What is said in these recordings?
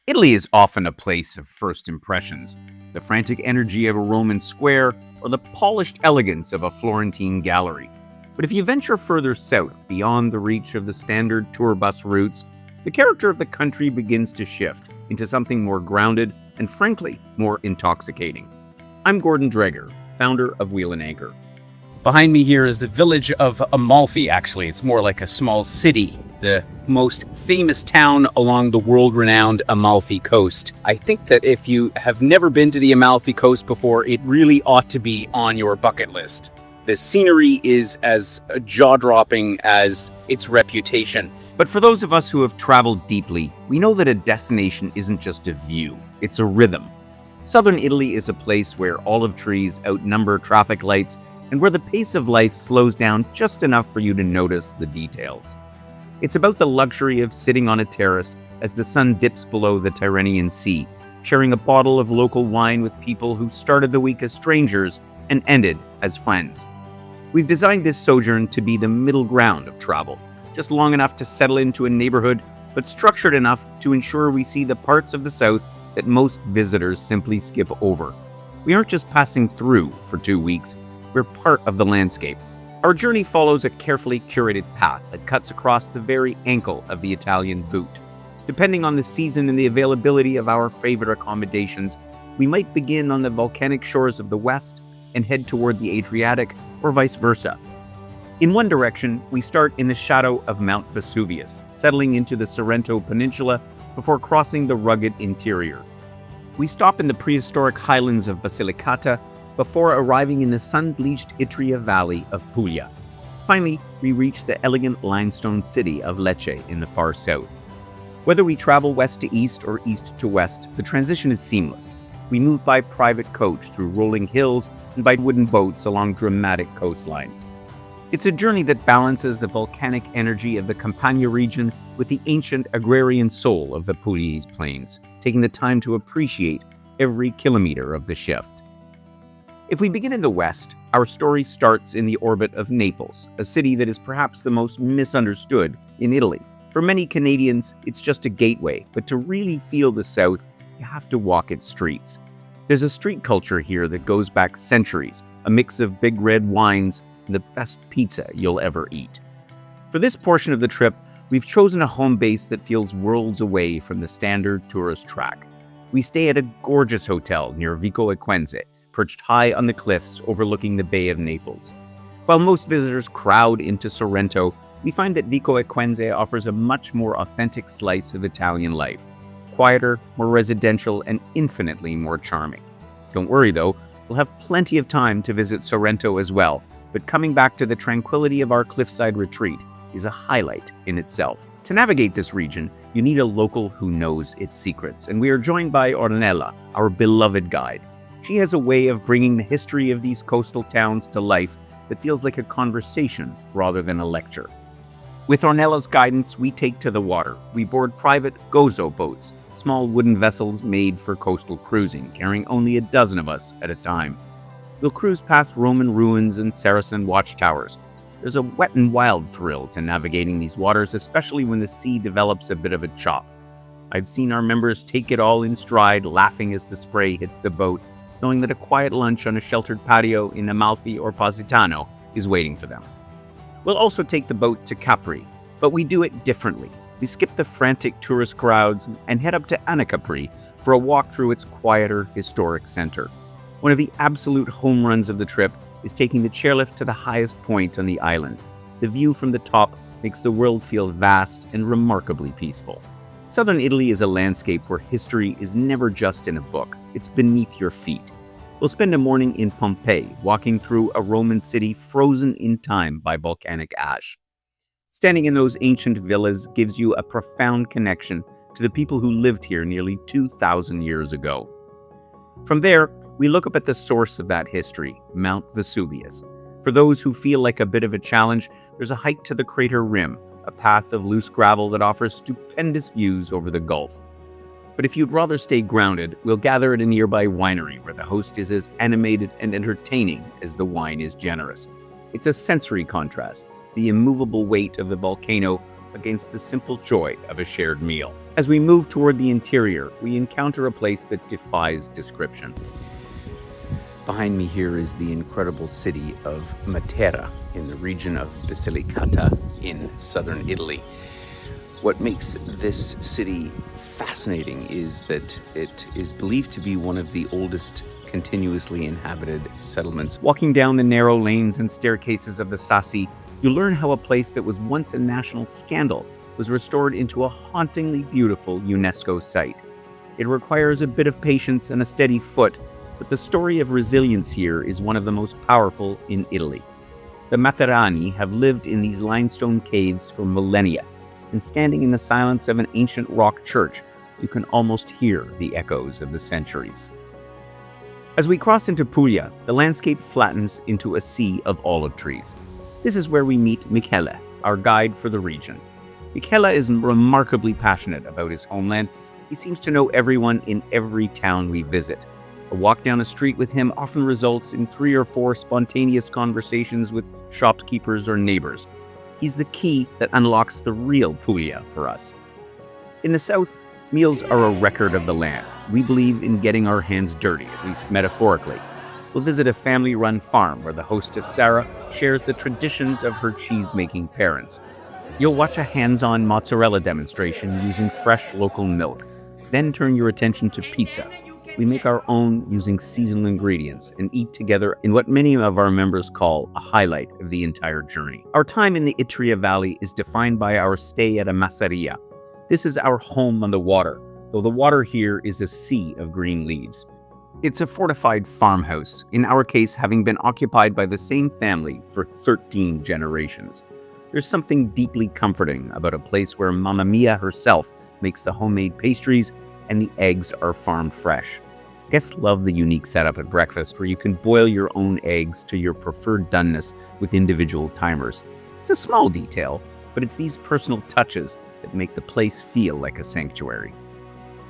Italy is often a place of first impressions, the frantic energy of a Roman square or the polished elegance of a Florentine gallery. But if you venture further south, beyond the reach of the standard tour bus routes, the character of the country begins to shift into something more grounded and, frankly, more intoxicating. I'm Gordon Dreger, founder of Wheel and Anchor. Behind me here is the village of Amalfi, actually. It's more like a small city, the most famous town along the world-renowned Amalfi Coast. I think that if you have never been to the Amalfi Coast before, it really ought to be on your bucket list. The scenery is as jaw-dropping as its reputation. But for those of us who have traveled deeply, we know that a destination isn't just a view, it's a rhythm. Southern Italy is a place where olive trees outnumber traffic lights and where the pace of life slows down just enough for you to notice the details. It's about the luxury of sitting on a terrace as the sun dips below the Tyrrhenian Sea, sharing a bottle of local wine with people who started the week as strangers and ended as friends. We've designed this sojourn to be the middle ground of travel, just long enough to settle into a neighborhood, but structured enough to ensure we see the parts of the south that most visitors simply skip over. We aren't just passing through for 2 weeks, we're part of the landscape. Our journey follows a carefully curated path that cuts across the very ankle of the Italian boot. Depending on the season and the availability of our favorite accommodations, we might begin on the volcanic shores of the west and head toward the Adriatic, or vice versa. In one direction, we start in the shadow of Mount Vesuvius, settling into the Sorrento Peninsula before crossing the rugged interior. We stop in the prehistoric highlands of Basilicata before arriving in the sun-bleached Itria valley of Puglia. Finally, we reach the elegant limestone city of Lecce in the far south. Whether we travel west to east or east to west, the transition is seamless. We move by private coach through rolling hills and by wooden boats along dramatic coastlines. It's a journey that balances the volcanic energy of the Campania region with the ancient agrarian soul of the Pugliese plains, taking the time to appreciate every kilometer of the shift. If we begin in the west, our story starts in the orbit of Naples, a city that is perhaps the most misunderstood in Italy. For many Canadians, it's just a gateway, but to really feel the south, you have to walk its streets. There's a street culture here that goes back centuries, a mix of big red wines and the best pizza you'll ever eat. For this portion of the trip, we've chosen a home base that feels worlds away from the standard tourist track. We stay at a gorgeous hotel near Vico Equense, perched high on the cliffs overlooking the Bay of Naples. While most visitors crowd into Sorrento, we find that Vico Equense offers a much more authentic slice of Italian life. Quieter, more residential, and infinitely more charming. Don't worry though, we'll have plenty of time to visit Sorrento as well, but coming back to the tranquility of our cliffside retreat is a highlight in itself. To navigate this region, you need a local who knows its secrets, and we are joined by Ornella, our beloved guide. She has a way of bringing the history of these coastal towns to life that feels like a conversation rather than a lecture. With Ornella's guidance, we take to the water. We board private gozo boats, small wooden vessels made for coastal cruising, carrying only a dozen of us at a time. We'll cruise past Roman ruins and Saracen watchtowers. There's a wet and wild thrill to navigating these waters, especially when the sea develops a bit of a chop. I've seen our members take it all in stride, laughing as the spray hits the boat, knowing that a quiet lunch on a sheltered patio in Amalfi or Positano is waiting for them. We'll also take the boat to Capri, but we do it differently. We skip the frantic tourist crowds and head up to Anacapri for a walk through its quieter, historic center. One of the absolute home runs of the trip is taking the chairlift to the highest point on the island. The view from the top makes the world feel vast and remarkably peaceful. Southern Italy is a landscape where history is never just in a book, it's beneath your feet. We'll spend a morning in Pompeii, walking through a Roman city frozen in time by volcanic ash. Standing in those ancient villas gives you a profound connection to the people who lived here nearly 2,000 years ago. From there, we look up at the source of that history, Mount Vesuvius. For those who feel like a bit of a challenge, there's a hike to the crater rim, a path of loose gravel that offers stupendous views over the Gulf. But if you'd rather stay grounded, we'll gather at a nearby winery where the host is as animated and entertaining as the wine is generous. It's a sensory contrast, the immovable weight of the volcano against the simple joy of a shared meal. As we move toward the interior, we encounter a place that defies description. Behind me here is the incredible city of Matera in the region of Basilicata in southern Italy. What makes this city fascinating is that it is believed to be one of the oldest continuously inhabited settlements. Walking down the narrow lanes and staircases of the Sassi, you learn how a place that was once a national scandal was restored into a hauntingly beautiful UNESCO site. It requires a bit of patience and a steady foot, but the story of resilience here is one of the most powerful in Italy. The Materani have lived in these limestone caves for millennia, and standing in the silence of an ancient rock church, you can almost hear the echoes of the centuries. As we cross into Puglia, the landscape flattens into a sea of olive trees. This is where we meet Michele, our guide for the region. Michele is remarkably passionate about his homeland. He seems to know everyone in every town we visit. A walk down a street with him often results in 3 or 4 spontaneous conversations with shopkeepers or neighbors. He's the key that unlocks the real Puglia for us. In the south, meals are a record of the land. We believe in getting our hands dirty, at least metaphorically. We'll visit a family-run farm where the hostess Sarah shares the traditions of her cheese-making parents. You'll watch a hands-on mozzarella demonstration using fresh local milk. Then turn your attention to pizza. We make our own using seasonal ingredients and eat together in what many of our members call a highlight of the entire journey. Our time in the Itria Valley is defined by our stay at a masseria. This is our home on the water, though the water here is a sea of green leaves. It's a fortified farmhouse, in our case having been occupied by the same family for 13 generations. There's something deeply comforting about a place where Mamma Mia herself makes the homemade pastries and the eggs are farmed fresh. Guests love the unique setup at breakfast where you can boil your own eggs to your preferred doneness with individual timers. It's a small detail, but it's these personal touches that make the place feel like a sanctuary.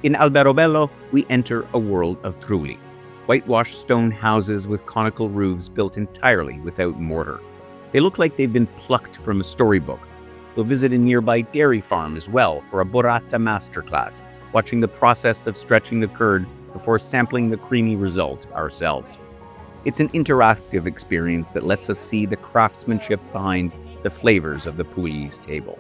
In Alberobello, we enter a world of trulli, whitewashed stone houses with conical roofs built entirely without mortar. They look like they've been plucked from a storybook. We'll visit a nearby dairy farm as well for a burrata masterclass, watching the process of stretching the curd before sampling the creamy result ourselves. It's an interactive experience that lets us see the craftsmanship behind the flavors of the Pugliese table.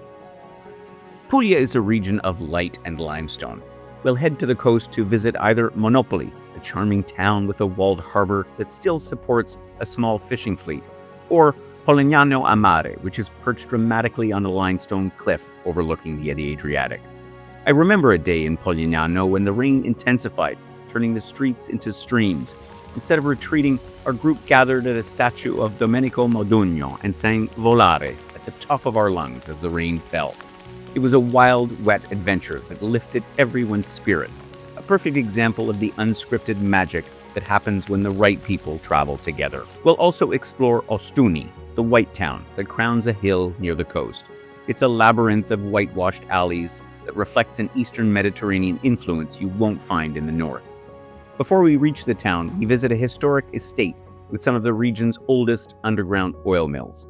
Puglia is a region of light and limestone. We'll head to the coast to visit either Monopoli, a charming town with a walled harbor that still supports a small fishing fleet, or Polignano a Mare, which is perched dramatically on a limestone cliff overlooking the Adriatic. I remember a day in Polignano when the rain intensified, turning the streets into streams. Instead of retreating, our group gathered at a statue of Domenico Modugno and sang Volare at the top of our lungs as the rain fell. It was a wild, wet adventure that lifted everyone's spirits, a perfect example of the unscripted magic that happens when the right people travel together. We'll also explore Ostuni, the white town that crowns a hill near the coast. It's a labyrinth of whitewashed alleys that reflects an Eastern Mediterranean influence you won't find in the north. Before we reach the town, we visit a historic estate with some of the region's oldest underground oil mills.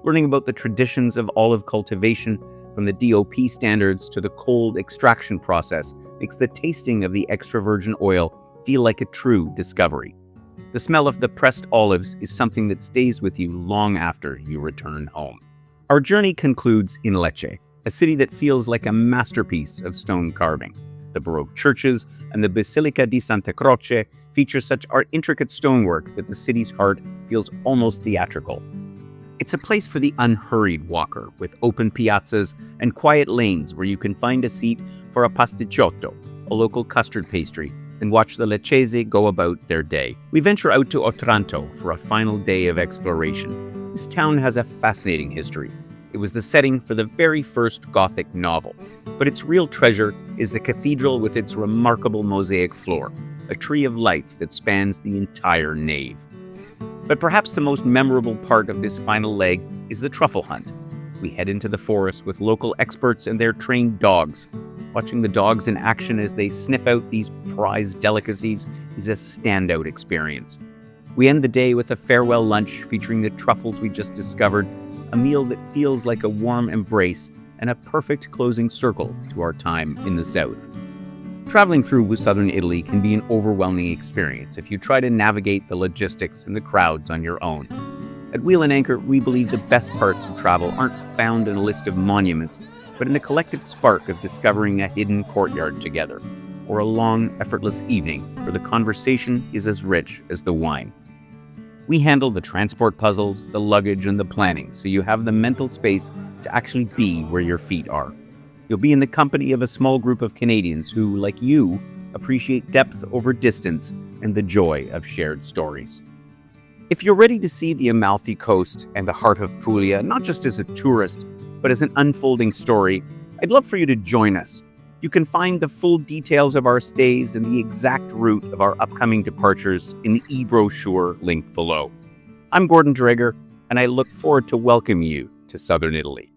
Learning about the traditions of olive cultivation, from the DOP standards to the cold extraction process, makes the tasting of the extra virgin oil feel like a true discovery. The smell of the pressed olives is something that stays with you long after you return home. Our journey concludes in Lecce, a city that feels like a masterpiece of stone carving. The Baroque churches and the Basilica di Santa Croce feature such intricate stonework that the city's heart feels almost theatrical. It's a place for the unhurried walker, with open piazzas and quiet lanes where you can find a seat for a pasticciotto, a local custard pastry, and watch the Leccese go about their day. We venture out to Otranto for a final day of exploration. This town has a fascinating history. It was the setting for the very first Gothic novel, but its real treasure is the cathedral with its remarkable mosaic floor, a tree of life that spans the entire nave. But perhaps the most memorable part of this final leg is the truffle hunt. We head into the forest with local experts and their trained dogs. Watching the dogs in action as they sniff out these prized delicacies is a standout experience. We end the day with a farewell lunch featuring the truffles we just discovered, a meal that feels like a warm embrace and a perfect closing circle to our time in the south. Traveling through southern Italy can be an overwhelming experience if you try to navigate the logistics and the crowds on your own. At Wheel and Anchor, we believe the best parts of travel aren't found in a list of monuments, but in the collective spark of discovering a hidden courtyard together, or a long, effortless evening where the conversation is as rich as the wine. We handle the transport puzzles, the luggage, and the planning, so you have the mental space to actually be where your feet are. You'll be in the company of a small group of Canadians who, like you, appreciate depth over distance and the joy of shared stories. If you're ready to see the Amalfi Coast and the heart of Puglia, not just as a tourist, but as an unfolding story, I'd love for you to join us. You can find the full details of our stays and the exact route of our upcoming departures in the e-brochure linked below. I'm Gordon Dreger, and I look forward to welcoming you to Southern Italy.